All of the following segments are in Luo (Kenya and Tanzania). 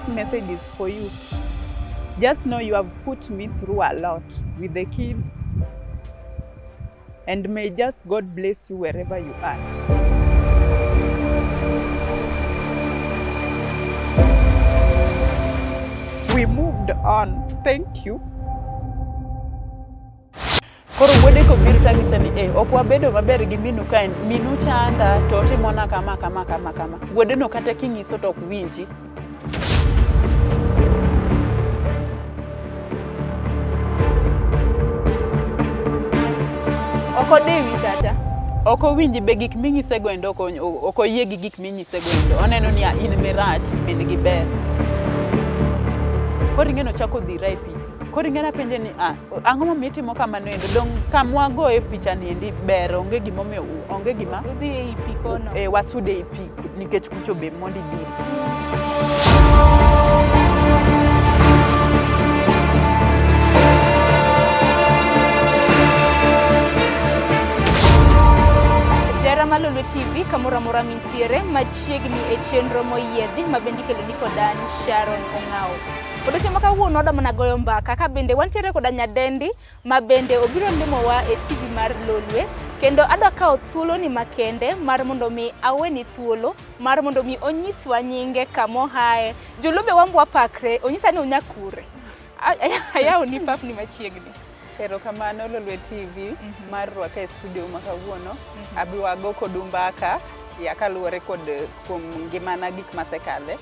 this message is for you. Just know you have put me through a lot with the kids. And may just God bless you wherever you are. We moved on. Thank you. Koro wuode kobiro tang'ise ni ok wabedo maber gi minu ka minu chanda to timona kama. Wuode no kata king'iso to ok winji. Ok odewi kata. Ok owinji be gik ming'ise goendo ok oyie gi gik ming'ise goendo. Oneno ni in mirach min gi ber. Koro ing'eno chako dhira e pi. Koro ing'ena penje ni ang'o momiyo itimo kamano endo dong kamwa go e picha ni endi ber onge gima udhi e pi kono wasude e pi nikech kucho be mondi din. Malo Lwet TV kamora mora mintiere machiegni e chenro moyiedhi mabendi kelo ni kodan Sharon Ong'ao. Odiochieng' ma kawuono oda mana goyo mbaka ka bende wantiere koda nyadendi mabende obiro limowa e TV mar Lolwe kendo adwa kawo thuolo ni makende mar mondo mi aweni thuolo mar mondo mi onyiswa nyinge kamohae jolube wambwa pakre onyisa ni unyakure ayaw ni pap ni machiegni. Erokamano Lolwe TV mar rwaka e studio ma kawuono. Abiwago kod mbaka ya kalure kod kuom ngimana gik masekale.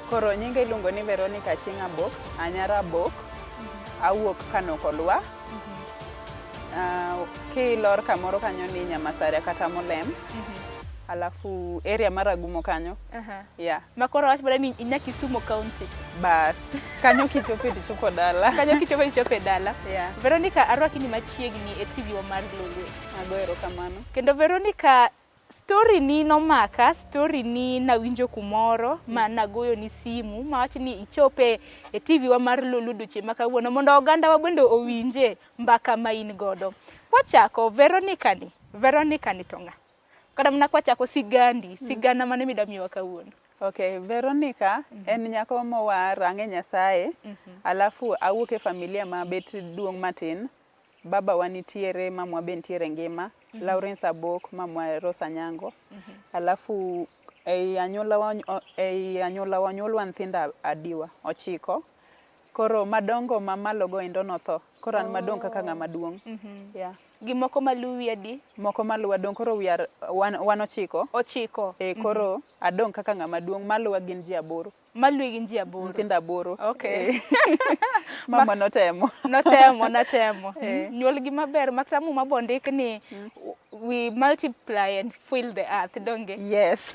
Koro nyinga iluongo ni Veronica Abok, anyara Abok. Awuok Kano Kolwa. Kilor kamoro kanyo ni Nyamasare kata Molem. Alafu area maragumo kanyo. Yeah. Makoro wach bada ni inya Kisumu County. Bas. Kanyo kichope tichopo dala. Kanyo kichope tichope dala. Yeah. Veronica arwaki ni machiegni e TV wa mar Lolwe. Agoero kamano. Kendo Veronica story ni nomaka, story ni nawinjo kumoro ma nagoyo ni simu mawach ni ichope e TV wa mar Lolwe duche makawuono mondo oganda wa bende owinje mbaka ma in godo. Wachako Veronica ni tonga. Kada mna kwa chako sigana mane midamiwa kawuono. Okay, Veronica en nyako mowa range Nyasaye. Alafu awuok e familia ma bet duong' matin. Baba wanitiere, mamwa be nitiere ngima. Veronica Abok, mamwa Rosa Nyango. Alafu ei anyola wanyuolwa nyithinda adiwa 9. Koro madongo mamalo go endo notho. Koro an madong kaka ng'ama duong'. Yeah. Gimoko maluwi adi? Moko maluwa dong koro we are wan 9. 9. Koro adong kaka ng'ama duong' maluwa gin ji 8. Maluwi gin ji 8. Nyithinda 8. Okay. Mama notemo. Notemo. Nyuol gi maber maksamu mabondik ni we multiply and fill the earth donge? Yes.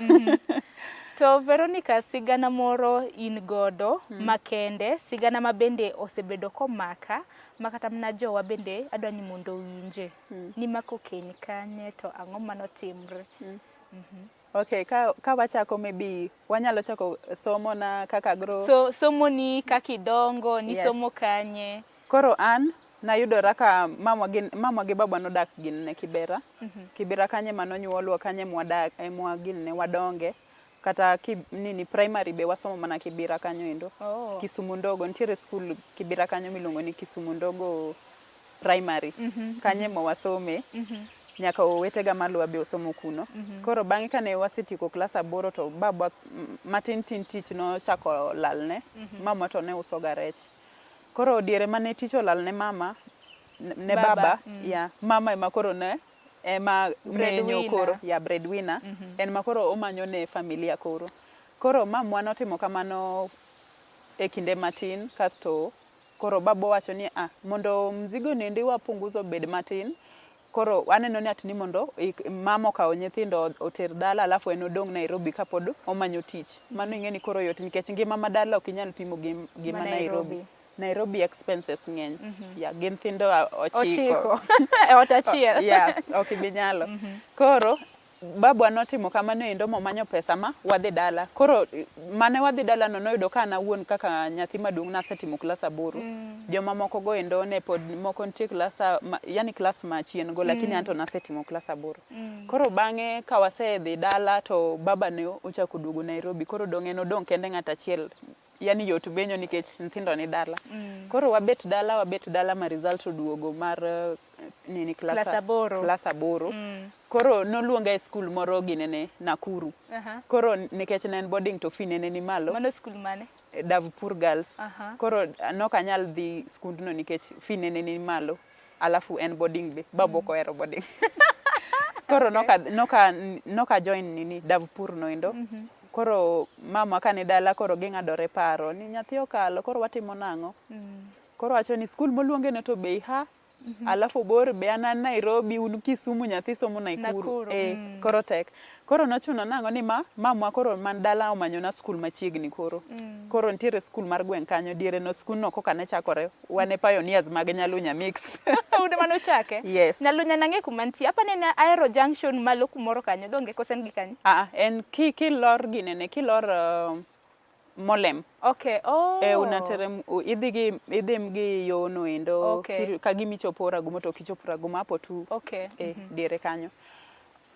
To Veronica sigana moro in godo makende sigana mabende osebedo komaka makata mna jowa bende adwa ni mondo winje ni mako keny kanye to ang'o manotimre. Okay, ka wachako maybe wanyalo chako somo na kaka grow. Somo ni kakidongo ni somo kanye. Koro an nayudora ka mama gi baba nodak gin ne Kibera. Kibera kanye manonyuolwa kanye mwadak gin ne wadonge. Kata nini primary be wasomo mana Kibera kanyo endo. Kisumu ndogo ntiere school Kibera kanyo milongo ni Kisumu ndogo primary. Kanye mo wasome. Nyaka owetega maluwa be osomo kuno. Koro bang'e kane wasetieko klas 8 to baba matin tich no chako lalne. Mama to ne usoga rech. Koro diere mane tich olalne mama ne baba mama ema koro ne ema menyo koro breadwinner en makoro omanyo ne familia koro mamwa notimo kamano e kinde matin kasto koro babo wacho ni mondo mzigo nende wapunguzo bed matin koro aneno ni atini mondo mama okawo nyithindo oter dala alafu en odong' Nairobi kapod omanyo tich mano ing'eni koro yot nikech ngima madala ok inyal pimo gima Nairobi expenses ng'eny. Gin thindo 9. E ot achiel. Yes, ok binyalo. Koro babwa notimo kamano endo momanyo pesa ma wadhi dala. Koro mane wadhi dala no noyudo ka na wuon kaka nyathi maduong' nasetimo klas 8. Joma moko go endo ne pod moko nitie klas yani klas ma chien go lakini anto nasetimo klas 8. Koro bang'e ka wasedhi dala to baba ne ochako duogo Nairobi. Koro dong' kende ng'at achiel yani yot benyo nikech nyithindo ni dala. Koro wabet dala ma result oduogo mar nini Klas aboro. Klas aboro. Koro noluonga e skul moro ginene Nakuru. Koro nikech ne en boarding to fee nene ni malo. Mano skul mane? Davpur Girls. Koro nokanyal dhi skundno nikech fee nene ni malo. Alafu en boarding be. Baboko ero boarding. Koro noka join nini Davpur no endo. Koro mama kane dala koro ging'adore paro ni nyathi okalo koro watimo nang'o. Koro wacho ni skul moluonge ne to be ha alafu bor be an Nairobi un Kisumu nyathi somo Nakuru. Koro tek. Koro nochuno nang'o ni mamwa koro man dala omanyona skul machiegni koro. Koro nitiere skul mar gweng' kanyo diere no skul no koka ne chakore. Wane pioneers mag Nyalunya mix. Ude mano chake? Yes. Nyalunya nang'e kumantie. Apa nene Aero Junction malo kumoro kanyo donge kosen gi kanyo? En kilor ginene kilor Molem. Okay. Unaterem idhim gi yono endo ka gimichopo Ragumo to kichopo Ragumo hapo tu. Diere kanyo.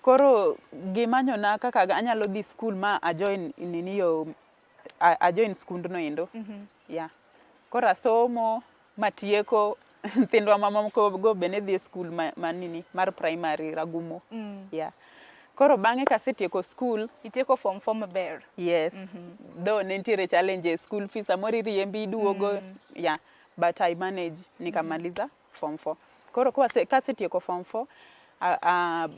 Koro gimanyona kaka anyalo dhi skul ma ajoin skundno endo. Koro asomo matieko nyithindwa mamoko go bende dhi skul mar primary Ragumo. Koro bang'e kasetieko skul, itieko form 4 maber. Yes. Though nentiere challenges, school fees amori riembi duogo. But I manage nikamaliza form 4. Koro kasetieko form 4,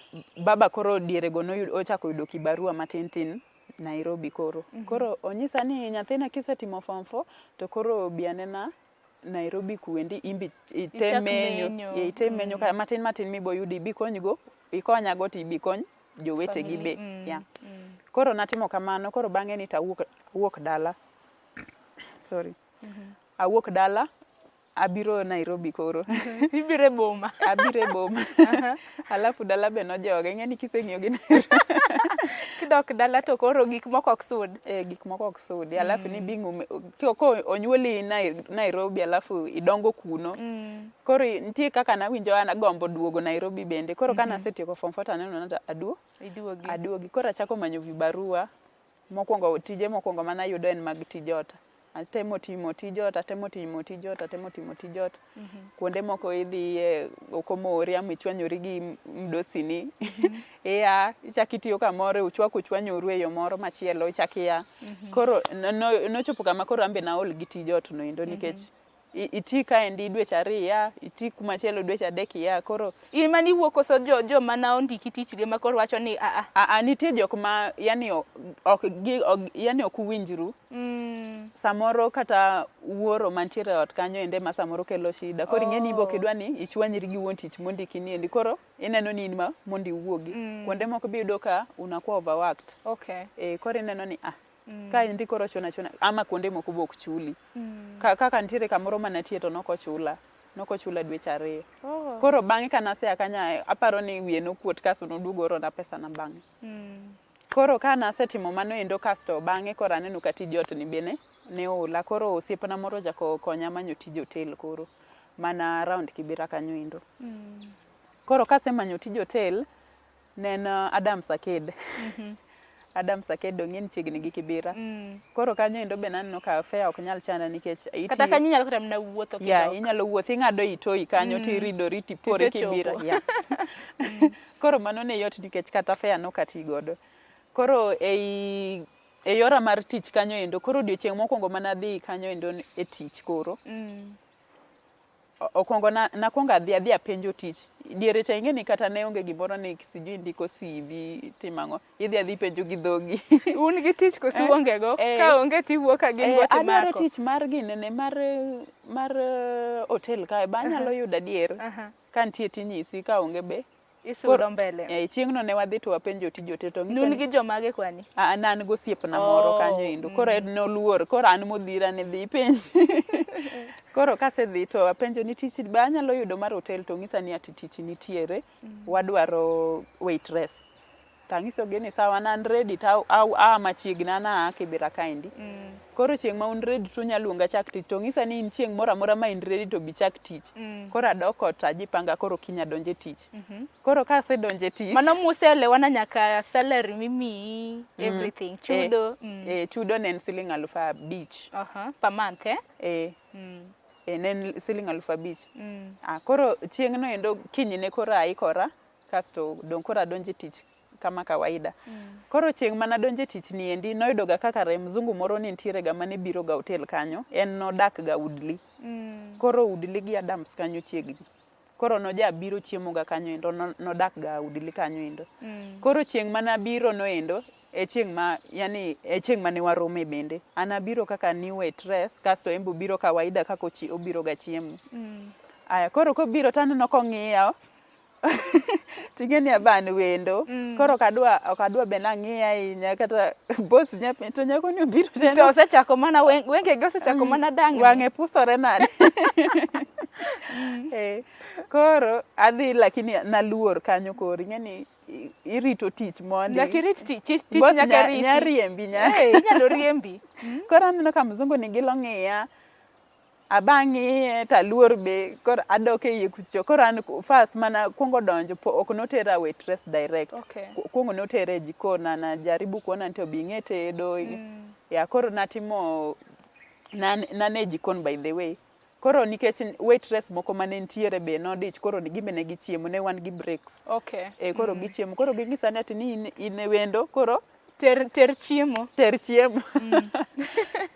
baba koro diere go ochako yudo kibarua matin Nairobi koro. Koro onyisa ni nyathina kisetimo form 4 to koro bianena Nairobi kuendi imbi itemenyo ka matin miboyudi bikonygo ikonyago to ibikony jowete gi be. Koro natimo kamano, koro bang'e ni awuok dala. Awuok dala, abiro Nairobi koro. Ibire boma. Abire boma. Alafu dala be nojoga, ing'eni kiseng'iyo gi Nairobi. Kidok dala to koro gik moko ok sud. Gik moko ok sudi. Alafu ni bingu ko onyuoli Nairobi alafu idongo kuno. Koro nitie kaka nawinjo an agombo duogo Nairobi bende. Koro kana asetieko form 4 taneno na aduogi. Koro achako manyo vibarua. Tije mokwongo mana yudo en mag tijota. Atemo timo tijota. Kuonde moko idhiye okomori amichwanyori gi mdosini. Ichakitiyo kamoro uchwanyoru e yo moro machielo ichakiya. Koro nochopo kama koro ambe naol gi tijot no endo nikech iti kaendi dweche 2, iti kumachielo dweche 3 koro in mani wuok koso jo mana ondiki tich ge makoro wacho ni nitie jok ma yani ok uwinjru. Samoro kata wuoro mantiere ot kanyo ende ma samoro kelo shida. Koro ing'eni ibo kidwa ni ichwanyri gi wuon tich mondiki ni endi. Koro ineno ni ma mondi wuogi. Kuonde moko biyudo ka unakuwa overworked. Koro ineno ni ka endi koro chuna ama kuonde moko bok chuli. Kaka ntiere kamoro manatie to nokochula dweche 2. Koro bang'e kanasea kanya aparo ni wiye nokuot kaso noduogo oro na pesa na bang'e. Koro kana asetimo mano endo kasto bang'e koro aneno ka tij ot ni bene ne ola. Koro osiepna moro jako konya manyo tij hotel koro mana around Kibera kanyo endo. Koro kasemanyo tij hotel nen Adam Saked. Adam Saked ong'en chiegni gi Kibera. Koro kanyo endo be naneno ka fare ok nyal chanda nikech kata kanyo nyalo kata mna wuotho kidok. Inyalo wuothi ng'ado itoi kanyo tiridori tipore Kibera. Koro mano ne yot nikech kata fare nokati godo. Koro e yora mar tich kanyo endo koro odiochieng' mokwongo manadhi kanyo endo e tich koro. Okwongo nakwongo adhi apenjo tich. Diere cha ing'eni kata ne onge gimoro ni sijui ndiko CV timang'o. Idhi penjo gi dhogi. Un gi tich kosi onge go? Ka onge tiwuok ka gin go timako. Adwaro tich mar ginene mar hotel kae. Ba anyalo yudo adier. Ka nitie tinyisi ka onge be. Isudo mbele. Chieng'no ne wadhi to wapenjo tij hotel to Nun gi jomage kwani? Nan gosiepna moro kanyo endo. Koro noluor. Koro an modhira ne dhi penji. Koro kasedhi to apenjo ni tich ba anyalo yudo mar hotel to ng'isa ni ati tich nitiere. Wadwaro waitress. Tang'iso gi ni sawa nan ready to machiegni na Kibera kaendi. Koro chieng' ma un ready to nyaluonga chak tich to ng'isa ni in chieng' moro amora ma in ready to bi chak tich. Koro adok ot ajipanga koro kinya donje tich. Koro ka asedonje tich. Mano museelewana nyaka salary mimi everything. Chudo. Chudo ne en siling 5,000. Per month ne siling 5,000. Koro chieng' no endo kinyne koro aikora kasto dong koro adonje tich kama kawaida. Koro chieng' mana donje tich ni endi noyudo ga kaka mzungu moro ni ntiere ga mane biro ga hotel kanyo. En nodak ga Udli. Koro Udli gi Adams kanyo chiegni. Koro noja biro chiemo ga kanyo endo nodak ga Udli kanyo endo. Koro chieng' mana biro no endo e chieng' ma yani e chieng' mane warome bende. Ana biro kaka new waitress kasto embo biro kawaida kako obiro ga chiemo. Aya koro kobiro taneno kong'iyo tingeni aban wendo. Koro okadwa be nang'iya ahinya kata boss to nyako ni obiro tena. To osechako mana wenge gi osechako mana dang'ni. Wang'e pusore nade. Koro adhi lakini naluor kanyo koro ing'eni irito tich mondi. Nyaka irit tich nyaka riti. Nyariembi Inyalo riembi. Koro aneno ka mzungu ni gilo ng'iya. Abang'i taluor be koro adok e yie kucho. Koro an first mana kuongo donjo ok notera waitress direct. Kuongo notera e jikon na jaribu kuona nito bing'e tedo. Ya koro natimo nane jikon by the way. Koro nikech waitress moko mane ntiere be nodich koro gimbe ne gichiemo ne wan gi breaks. Koro gichiemo koro ging'isa ni ati ni in wendo koro ter chiemo.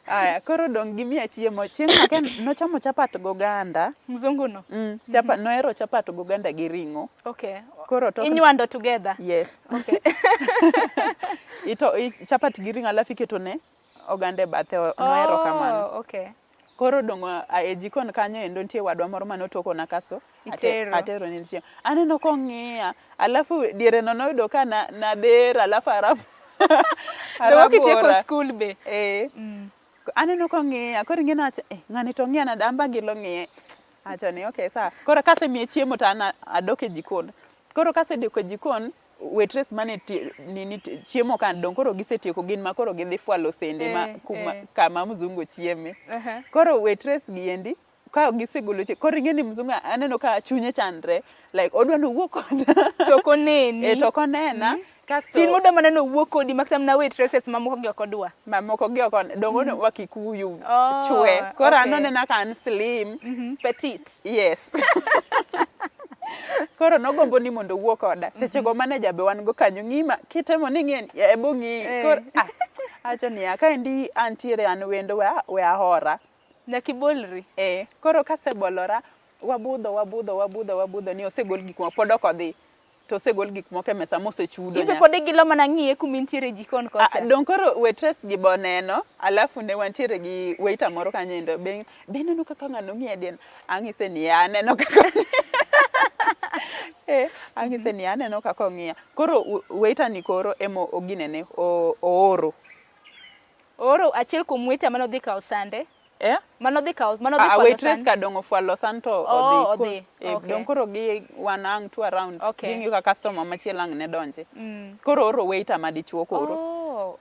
Aya koro dong gimiya chiemo. Chieng' make nochamo chapat goganda. Mzungu no. Nohero chapat goganda gi ring'o. Koro inywando together. Yes. Chapat gi ring'o alafu iketo ne oganda e bathe. Nohero kamano. Koro dong e jikon kanyo endo nitie wadwa moro manotoko na kaso atero ni chiemo. Aneno kong'iya alafu diere no noyudo ka nadher alafu arabu. Dewo kitieko school be. Aneno kong'iya koro ing'ena ng'ani to ng'iya na damba gilo ng'iye. Acho ni sa. Koro kasemiye chiemo to an adok e jikon. Koro kasedeko e jikon waitress mane chiemo kan dong koro gisetieko gin ma koro gidhi fwalo sende kama mzungu chieme. Koro waitress gi endi ka gisegolo koro ing'eni mzungu aneno ka chunye chandre like odwa no wuok koda to koneni to konena. Tin muda maneno wuok kodi maktam na waitresses mamoko gi okodwa. Mamoko gi okon dongo no wakikuyu chwe. Koro anonena ka an slim. Petite. Yes. Koro nogombo ni mondo wuok koda. Seche go manager be wan go kanyo ng'ima kitemo ni ng'ien ebo ng'i. Koro acho ni ka endi antiere an wendo we ahora. Nakibolri. Koro kasebolora wabudho ni osegol gik moko pod ok odhi. To osegol gik moko e mesa mosechudo. Ibe pod gilo mana ng'iye kuma intiere jikon kocha. Dong koro waitress gi boneno alafu ne wantiere gi waiter moro kanyo endo be neno kaka ng'ano ng'iye den. Ang'ise ni aneno kaka ang'ise ni aneno kaka ng'iya. Koro waiter ni koro emo oginene ooro achiel kuom waiter manodhi kawo sande. Manodhi waitress ka dong ofwalo santo odhi. Dong koro gi one ang two around. Ging'iyo ka customer machielo ang' ne donje. Koro oro waiter madichuo koro.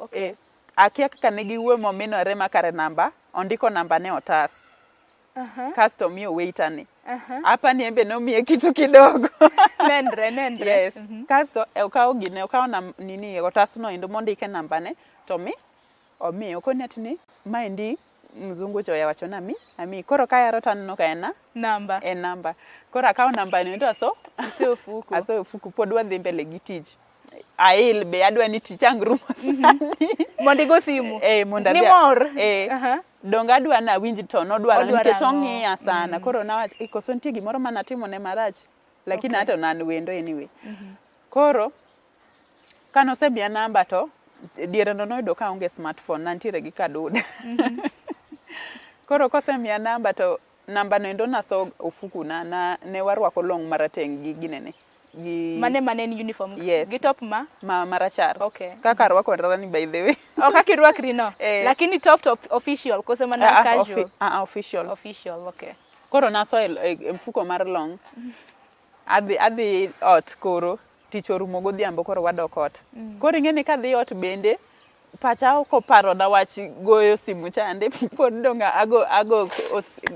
Akia kaka ne giwuoyo mominore makare namba ondiko namba ne otas. Kasto miyo waiter ni. Apa ni embe nomiye kitu kidogo. Nendre. Yes. Kasto okawo nini otas no endo mondike namba ne to omiyo koni atini maendi mzungu cho ya wachona ami koro kayaro tanno ka ena namba koro akawo namba no endo aso ofuku pod wadhi mbele gi tich ail be adwa ni tich angrumo sani mondigo simu ni mor dong adwa na winj to nodwaro nikech ong'iya sana koro nawach ikoso nitie gimoro manatimo ne marach lakini ato nan wendo anyway. Koro kanosemiya namba to diere no noyudo ka onge smartphone nantiere gi kaduda. Koro kosemiya namba to namba no endo naso ofuku na ne warwako long marateng' gi ginene gi mane ni uniform gi top marachar. Kaka rwako rani by the way. Kaka irwakri no. Lakini top official kose mana casual. Official. Koro naso e mfuko mar long. Adhi ot koro tich orumo godhiambo koro wadok ot. Koro ing'eni kadhi ot bende pacha ok oparo na wach goyo simu chande pod donga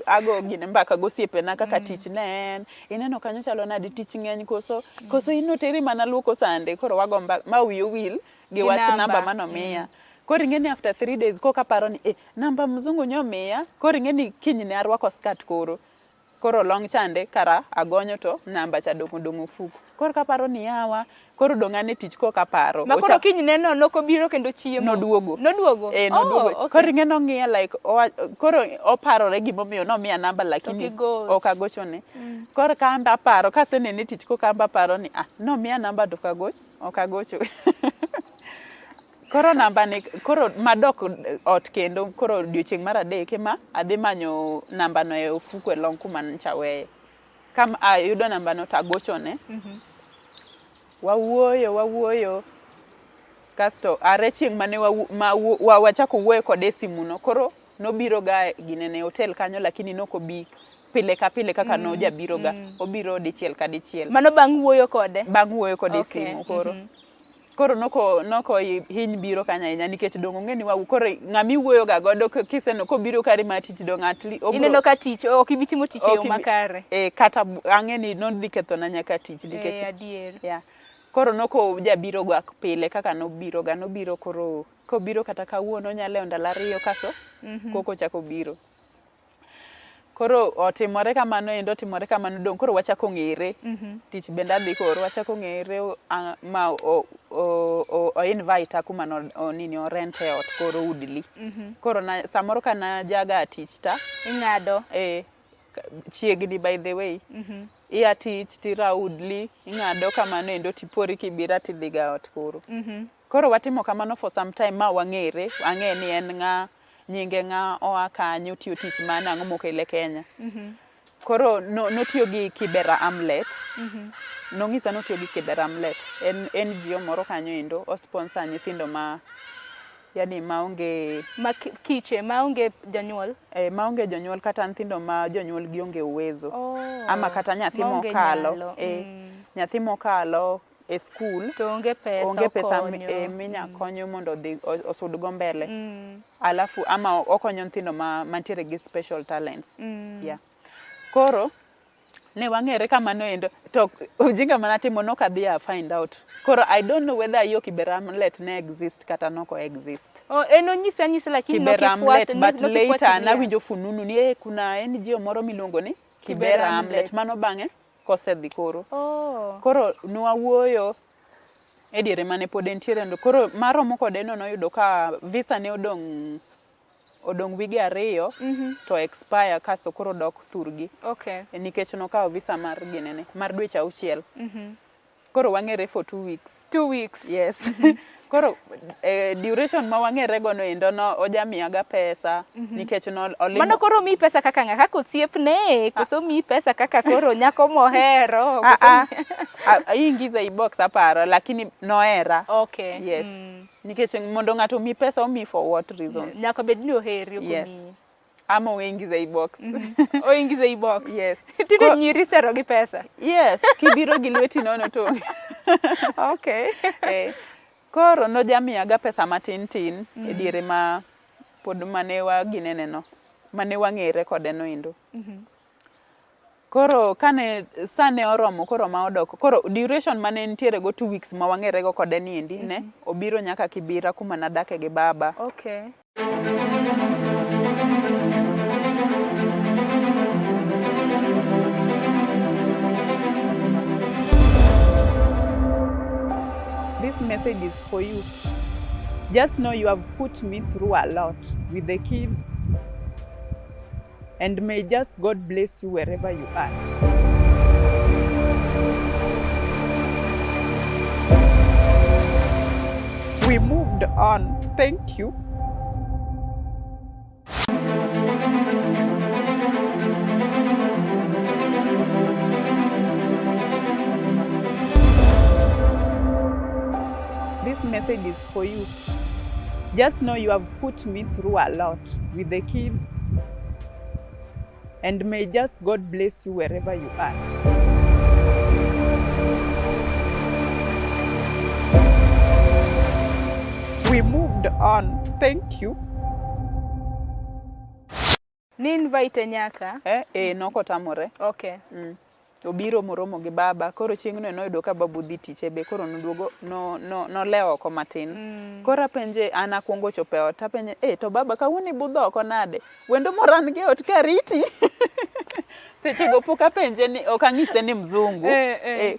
ago gine mbaka gosiepena kaka tich ne en ineno kanyo chalo nade tich ng'eny koso inoteri mana luoko sande koro wago ma wiyo wil gi wach namba manomiya. Koro ing'eni after 3 days koka paro ni namba mzungu nyomiya koro ing'eni kinyne arwako skat koro long chande kara agonyo to namba cha dongo fuku. Koro kaparo ni yawa koro dongane tich koka paro. Ma koro kinyne no nokobiro kendo chiemo. Noduogo. Noduogo. Noduogo. Okay. Koro ing'eno ng'iya like koro oparore gimomiyo nomiya namba lakini ok agochone. Koro kamba paro kasenene tich koka amba paro ni nomiya namba to ok agocho. Koro namba ni koro madok ot kendo koro odiochieng' mar adek ema adhi manyo namba no e ofuku e long kuma nchaweye. Kam ayudo namba no tagochone. Wawuoyo. Kasto are chieng' mane wachako wuoyo kode simu no koro nobiro ga ginene hotel kanyo lakini nokobi pile ka pile kaka nojabiro ga. Obiro dichiel ka dichiel. Mano bang' wuoyo kode? Bang' wuoyo kode simu koro. Koro noko hiny biro kanya ahinya nikech dongo ng'eni koro ng'ami wuoyo ga godo kiseno kobiro kari ma tich dong atli ineno ka tich ok ibi timo tich yo makare kata ang'eni nodhi ketho na nyaka tich nikech adier. Yeah. Koro noko jabiro ga pile kaka nobiro koro kobiro kata kawuono nyale ndalo 2 kaso koko chako biro. Koro otimore kamano dong koro wachako ng'ere. Tich bende adhi koro wachako ng'ere ma o invite kuma nini o rent e ot koro udli. Koro samoro kana jaga tich ta ing'ado chiegni by the way. Iya tich tira udli ing'ado kamano endo tipori kibira tidhiga ot koro. Koro watimo kamano for some time ma wang'ere ang'e ni en nyinge oa kanyo tiyo tich mana ang'o mokele Kenya. Koro notiyo gi kibera amlet. Nong'isa notiyo gi kibera amlet. En NGO moro kanyo endo osponsor nyithindo yani maonge kiche maonge jonyuol. Maonge jonyuol kata nyithindo ma jonyuol gi onge uwezo. Ama kata nyathi mokalo. Nyathi mokalo e school to onge pesa minya konyo mondo osud go mbele. Alafu ama okonyo nyithindo mantiere gi special talents. Yeah. Koro ne wang'ere kamano endo to ujinga manatimo nokadhi find out. Koro I don't know whether yo kibera amlet ne exist kata noko exist. Nyisa lakini nokifuata but later nawinjo fununu ni kuna NGO moro miluongo ni kibera amlet mano bang'e kosedhi koro. Koro nwawuoyo e diere mane pod entiere ndo koro maromo kode noyudo ka visa ne odong wige 2 to expire kaso koro dok thurgi. Nikech nokawo visa mar ginene mar dweche 6. Koro wang'ere for 2 weeks. 2 weeks? Yes. Koro duration ma wang'ere go no endo no ojamiyaga pesa nikech no olimo. Mano koro mi pesa kaka ng'a kaka osiepne koso mi pesa kaka koro nyako mohero. Ingiza i box aparo lakini noera. Yes. Nikech mondo ng'ato mi pesa omi for what reasons? Nyaka bed ni oheri okomi. Yes. Ama oingiza i box. Oingiza i box. Yes. Tinde nyiri sero gi pesa. Yes, kibiro gi lweti nono to. Koro nojamiyaga pesa matin e diere ma pod mane waginene no. Mane wang'ere kode no endo. Koro sane oromo koro ma odok. Koro duration mane ntiere go 2 weeks ma wang'ere go kode ni endi ne obiro nyaka Kibira kuma nadake gi baba. This message is for you. Just know you have put me through a lot with the kids. And may just God bless you wherever you are. We moved on. Thank you. This message is for you. Just know you have put me through a lot with the kids. And may just God bless you wherever you are. we moved on. Thank you. Ni invite nyaka? Nokotamore. Okay. Obiro moromo gi baba, koro chieng'no noyudo ka babu dhi tich be koro noduogo nolewo oko matin. Koro apenje an akwongo chopo e ot apenje to baba kawuono ibudho oko nade? Wendo moran gi ot kariti. Sechego pok apenje ni ok ang'ise ni mzungu.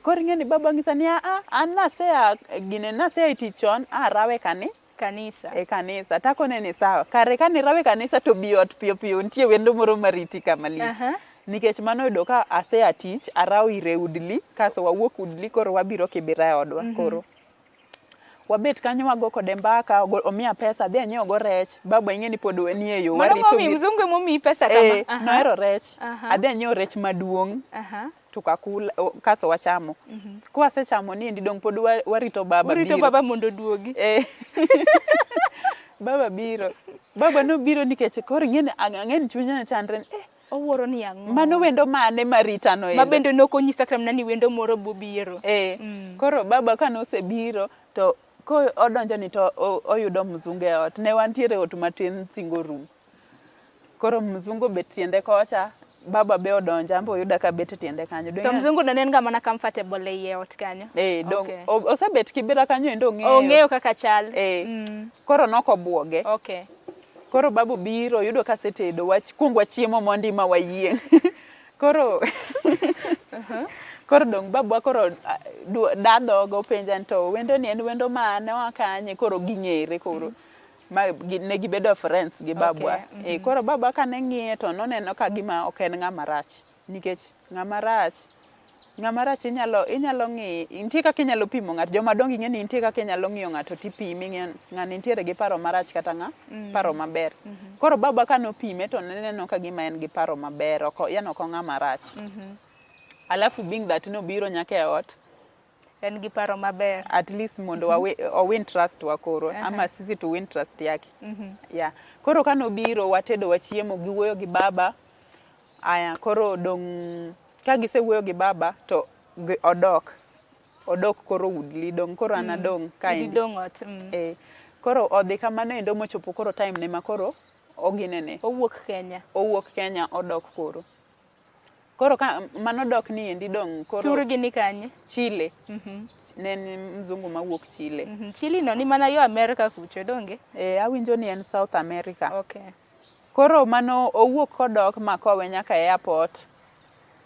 Koro ing'eni baba ng'isa ni an nasea tich chon rawe kanisa. Kanisa. Takone ni sawa. Kare kane rawe kanisa to bi ot piyo piyo nitie wendo moro mariti kamalich. Nikech mano yudo ka asea tich araw ire udli kaso wawuok udli koro wabiro Kibera odwa koro. Wabet kanyo wago kode mbaka omiya pesa dhi anyiewo go rech. Baba ing'eni pod ni e yo warito gi. Mzungu momi pesa kama. Nohero rech. Adhi anyiewo rech maduong'. Tukakula kaso wachamo. Kwasechamo ni endi dong pod warito baba biro. Warito baba mondo duogi. Baba biro. Baba no biro nikech koro ang'eni chunya chandre. Owuoro ni ang'o? Mano wendo mane marita no ma bende nokonyisa kramna ni wendo moro bobiro. Koro baba kanosebiro to ko odonjo ni to oyudo mzungu e ot. Ne wantiere ot matin single room. Koro mzungu bet tiende kocha. Baba be odonjo ambo oyuda ka bet tiende kanyo. To mzungu no nen ga mana comfortable e ot kanyo. Dong osebet Kibera kanyo endo ng'eyo. Ong'eyo kaka chal. Koro nokobuoge. Okay. Koro babu biro yudo ka setedo kuong wachiemo mondi ma wayieng'. Koro koro dong babu koro dadhogo penja to wendo ni en wendo mane wakanye koro ging'ere koro ne gibedo friends gi babu. Koro babu kane ng'iye to noneno ka gima ok en ng'ama rach nikech ng'ama rach inyalo ng'i intie kaka inyalo pimo ng'ato joma dongo ing'eni intie kaka inyalo ng'iyo ng'ato tipimi ng'ani nitiere gi paro marach kata paro maber. Koro baba kanopime to neneno ka gima en gi paro maber ok ng'ama rach. Alafu being that nobiro nyaka e ot en gi paro maber at least mondo o win trust wa koro ama sisi to win trust yake. Koro kanobiro watedo wachiemo giwuoyo gi baba koro dong ka gisewuoyo gi baba to odok koro udli dong koro anadong kain koro odhi kamano endo mochopo koro time ne makoro oginene owuok Kenya odok koro mano dok ni endi dong koro turgi ni kanye Chile. Ne ni mzungu mawuok Chile. Chile no ni mana yo America kucho donge? Awinjo ni en South America. Okay. Koro mano owuok kodok makowe nyaka e airport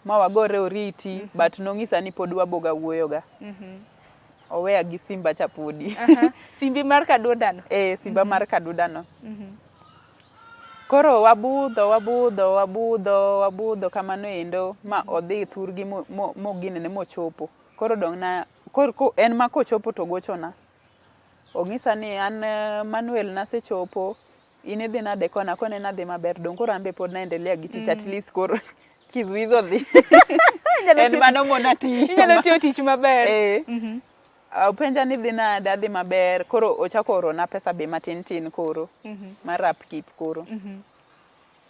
ma wagore oriti but nong'isa ni pod waboga wuoyoga. Oweya gi simba chapodi. Simbi mar kadudano. Simba mar kadudano. Koro wabudho kamano endo ma odhi thurgi moginene mochopo. Koro dong na koro en ma kochopo to gochona. Ong'isa ni an Manuel nasechopo inidhi nade kona kone nadhi maber dong koro ambe pod naendelea gi tich at least koro kizuizo dhi. En mano mona tich. Inyalo tiyo tich maber. Penja ni dhi nade adhi maber koro ochako orona pesa be matin koro mar upkeep koro.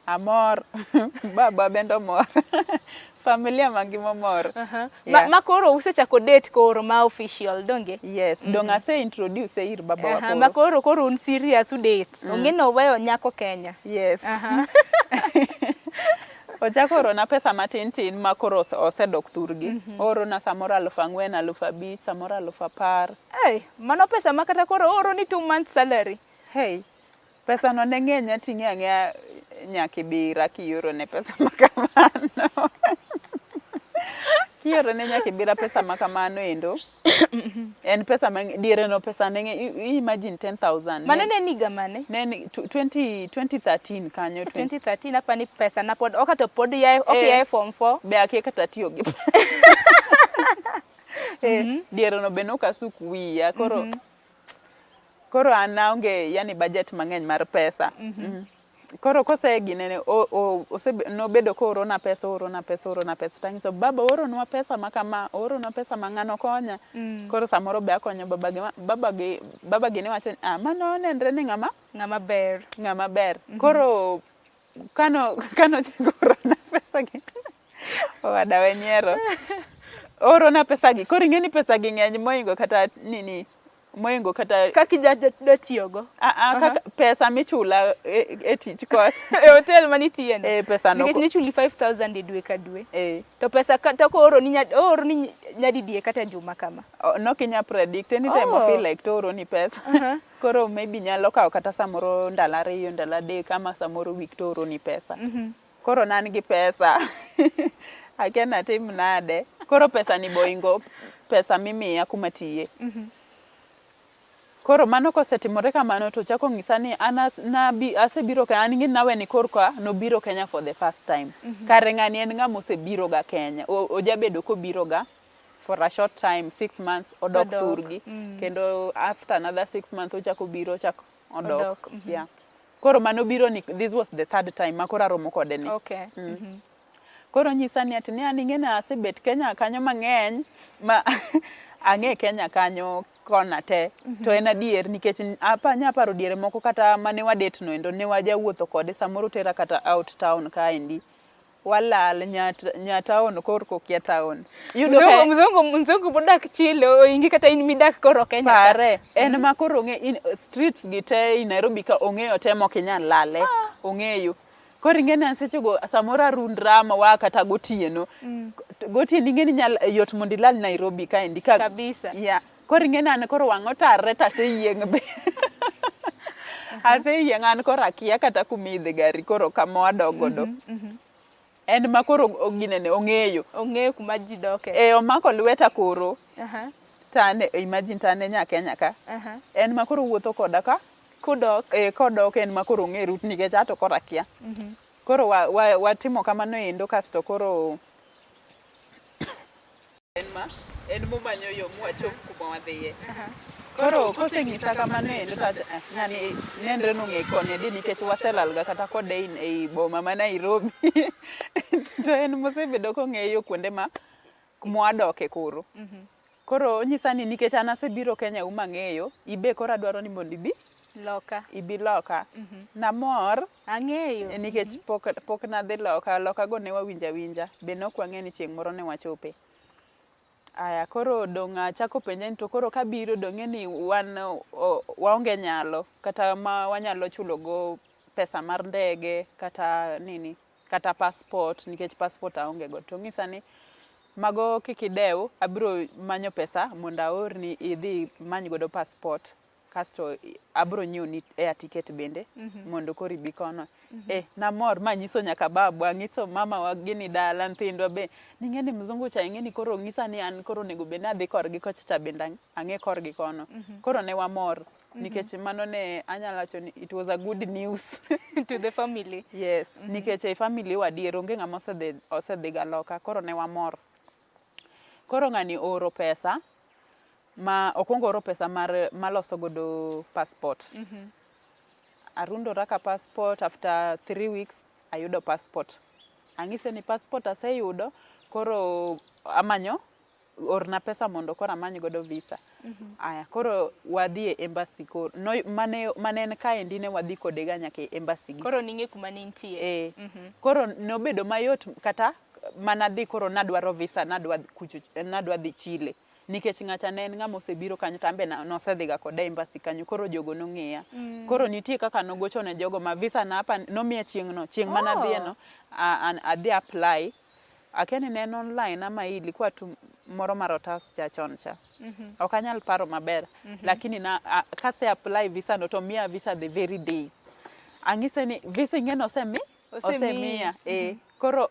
Amor baba bendo mor. Familia mangima mor. Ma koro usechako date koro ma official donge? Yes, dong ase introduce ir baba wa koro. Ma koro un serious date. Ong'eno weyo nyako Kenya. Yes. Ochako orona pesa matin ma koro osedok thurgi. Orona samoro 4,000, 5,000, samoro 10,000. Mano pesa ma kata koro oro ni 2 months salary. Pesa no ne ng'eny ating'e ang'eya nyaka Kibera kioro ne pesa makamano. Kioro ne nyaka Kibera pesa makamano endo. En pesa diere no pesa ne imagine 10,000. Mane ne niga mane? Ne 2013 kanyo. 2013 hapa ni pesa na pod okato pod yae form 4. Be akia kata tiyo gi. Diere no be nokasuk wiya koro anaonge yani budget mang'eny mar pesa. Koro kose ginene nobedo ko orona pesa tangiso baba oronwa pesa makama orona pesa mang'ano konya. Koro samoro be akonyo baba gi ne wacho mano nenre ni ng'ama ber. Koro kano chigorona pesa gi wadawe nyiero orona pesa gi koro ing'eni pesa gi ng'eny moingo kata nini moingo kata kaki da tiyogo kaka pesa michula e tich koch e hotel manitiye no pesa no nikech nichuli 5000 e dwe ka dwe to pesa kata ko oro ni nyadi die kata juma kama no kinya predict anytime I feel like to oro ni pesa koro maybe nyalo kawo kata samoro ndalo 2 ndalo 3 kama samoro week to oro ni pesa koro nan gi pesa akena tim nade koro pesa ni boingo pesa mimiya kuma tiye koro mano kosetimore kamano to chako ng'isa ni asebiro Kenya an nawe ni korka nobiro Kenya for the first time kare ng'ani en ng'ama osebiro ga Kenya ojabedo kobiro ga for a short time 6 months odok turgi kendo after another 6 months ochako biro odok yeah koro mano biro ni this was the third time makora romo kode ni koro nyisa ni ati ni an ing'ena asebet Kenya kanyo mang'eny ma ang'e Kenya kanyo kona te to en adier nikech nya paro diere moko kata mane wadet no endo ne wajawuotho kode samoro tera kata out town kaendi walal nya town korko kia town yudo mzungu bodak Chile oingi kata in midak koro Kenya pare en makoro streets gite in Nairobi ka ong'eyo temo kinyal lale ong'eyo koro ing'eni sechego samoro arundrama wa kata gotieno gotieno ing'eni nyal yot mondilal Nairobi kaendi kabisa yeah koro ing'eni an koro wang' otarre taseyieng' be aseyieng' an koro akia kata kumidhe gari koro kama wadogodo en makoro ginene ong'eyo kuma ji doke omako lweta koro tane imagine tane nya Kenya ka en makoro wuotho koda ka kodok en makoro ong'e rut nikech ato koro akia koro watimo kamano endo kasto koro en momanyo yo mwachop kuma wadhiye koro koseng'isa kamano endo ng'ani nenre nong'e koni adi nikech waselalga kata kode ei boma ma Nairobi to en mosebedo kong'eyo kuonde ma mwadoke koro koro onyisa ni nikech an asebiro Kenya uma ng'eyo ibe koro adwaro ni mondo ibi loka namor ang'eyo nikech pok nadhi loka go ne wawinja be nok wang'e ni chieng' moro ne wachope aya koro dong' achako penje ni to koro kabiro dong'e ni waonge nyalo kata ma wanyalo chulo go pesa mar ndege kata kata passport nikech passport aonge go to ng'isa ni mago kikidew abiro manyo pesa mondo aorni idhi many godo passport kasto abiro nyieoni air ticket bende mondo koro ibi kono namor manyiso nyaka babu ang'iso mama wa gini dala nyithindwa be ning'eni mzungu cha ing'eni koro ng'isa ni an koro nego be nadhi korgi kocha bende ang'e korgi kono koro ne wamor nikech mano ne anyalo wacho ni it was a good news to the family yes nikech e family wadier onge ng'ama osedhi ga loka koro ne wamor koro ng'ani oro pesa ma okwongo oro pesa maloso godo passport arundora ka passport after 3 weeks ayudo passport ang'ise ni passport aseyudo koro amanyo orna pesa mondo koro amany godo visa aya koro wadhi e embassy koro mane en kaendi ne wadhi kode ga nyaka e embassy koro ning'e kuma ne intie koro nobedo mayot kata manadhi koro nadwaro visa nadwa dhi Chile nikech ng'acha ne en ng'ama osebiro kanyo tambe nosedhi ga kode embassy kanyo koro jogo nong'eya koro nitie kaka nogocho ne jogo ma visa na hapa nomiya chieng' manadhieno adhi apply akeni ne en online ama ilikuwa tu moro marotas cha chon cha ok anyal paro maber lakini kase apply visa no to miya visa the very day ang'ise ni visa ing'eno osemiya koro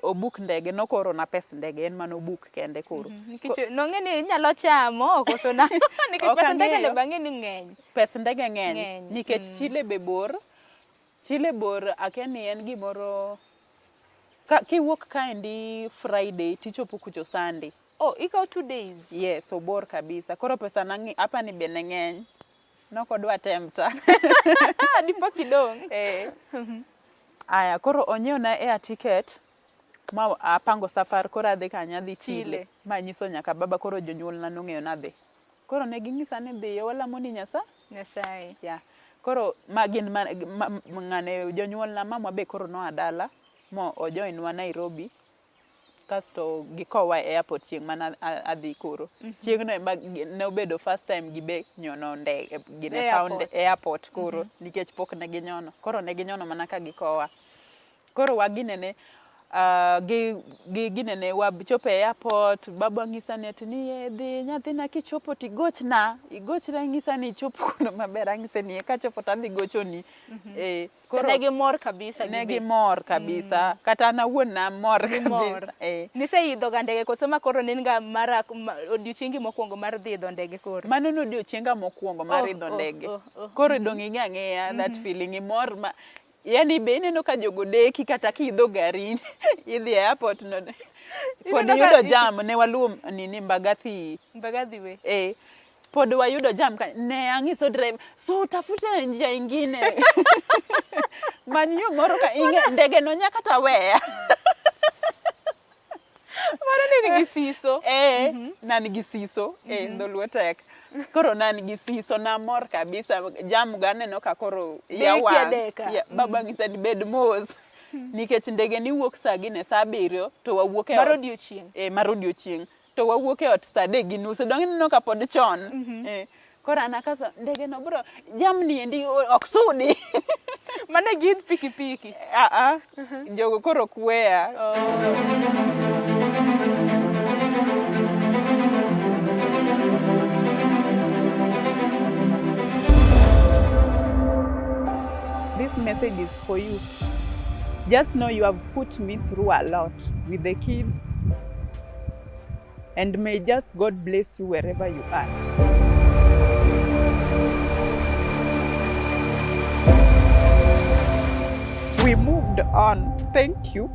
obuk ndege nokoro na pes ndege en mano obuk kende koro nikech nong'e ni inyalo chamo koso na nikech pes ndege le bang'e ni ng'eny pes ndege ng'eny nikech Chile bor akeni en gimoro kiwuok kaendi Friday tichopo kucho Sunday ikaw 2 days yes obor kabisa koro pesa nangi hapa ni bene ng'eny nokodwa tempta dipo kidong aya koro onyiew na air ticket ma apango safar koro adhi kanya dhi Chile manyiso nyaka baba koro jonyuol na nong'eyo nadhi koro ne ging'isa ni dhi walamo ni Nyasaye koro magin ng'ane jonyuol na mamwa be koro no adala mo ojoin wa Nairobi kasto gikowa e airport chieng' mana adhi koro. Chieng'no ema ne obedo first time gibe nyono ndege gine airport koro nikech pok ne ginyono. Koro ne ginyono mana ka gikowa. Koro waginene ginene wachopo e airport, baba ng'isa ni atini dhi nyathina kichopo tigochna ng'isa ni ichopo kuno maber, ang'ise ni kachopo tadhi gochoni. Koro ne gimor kabisa. Ne gimor kabisa. Kata an awuon namor kabisa. Niseidho ga ndege koso ma koro ne nga odiochiengi mokwongo mar dhi idho ndege koro? Mano ne odiochienga mokwongo mar idho ndege. Koro dong' ing'eya that feeling imor ma yani be ineno ka jogo deki kata kiidho gari idhi e airport no pod yudo jam ne waluwo nini Mbagathi we pod wayudo jam ne ang'iso driver so tafuta njia ingine many yo moro ka ndege no nyaka taweya mara ni gisiso nan gisiso ndoluo tek. Koro nan gisiso namor kabisa, jam ganeno ka koro yawang. Baba ng'isa ni bed mos nikech ndege ni wuok saa gine saa 7 to wawuok e mar odiochieng'. To wawuok e ot saa 3:30 dong' ineno ka pod chon. Koro anakaso ndege no bro jam ni endi ok sudi. Mane gin pikipiki? Jogo koro kweya. This message is for you. Just know you have put me through a lot with the kids. And may just God bless you wherever you are. We moved on. Thank you.